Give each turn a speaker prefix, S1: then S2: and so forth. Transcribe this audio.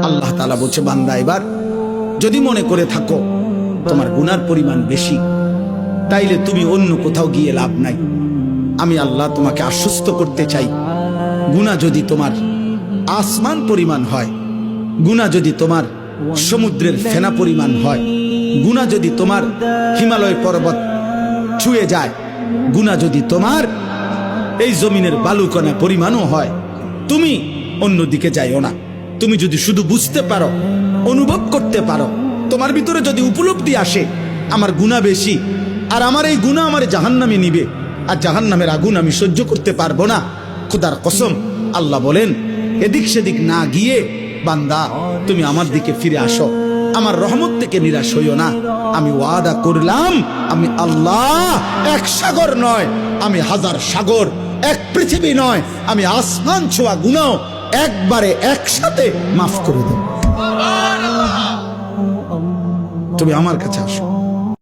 S1: আল্লাহ তাআলা বলছে, বান্দা এবার যদি মনে করে থাকো তোমার গুনার পরিমাণ বেশি, তাইলে তুমি অন্য কোথাও গিয়ে লাভ নাই। আমি আল্লাহ তোমাকে আশ্বস্ত করতে চাই, গুনাহ যদি তোমার আসমান পরিমাণ হয়, গুনাহ যদি তোমার সমুদ্রের ফেনা পরিমাণ হয়, গুনাহ যদি তোমার হিমালয় পর্বত ছুঁয়ে যায়, গুনাহ যদি তোমার এই জমিনের বালুকণা পরিমাণও হয়, তুমি অন্যদিকে যাইও না। তুমি যদি শুধু বুঝতে পারো, অনুভব করতে পারো, তোমার ভিতরে যদি উপলব্ধি আসে আমার গুনাহ বেশি, আর আমার এই গুনাহ আমার জাহান্নামে নিবে, আর জাহান্নামের আগুন আমি সহ্য করতে পারবো না, খোদার কসম আল্লাহ বলেন এদিক সেদিক না গিয়ে বান্দা তুমি আমার দিকে ফিরে আসো, আমার রহমত থেকে নিরাশ হইও না। আমি ওয়াদা করলাম, আমি আল্লাহ এক সাগর নয়, আমি হাজার সাগর, এক পৃথিবী নয়, আমি আসমান ছোঁয়া গুনাহ একবারে একসাথে মাফ করে দেব। তুমি আমার কাছে আসো।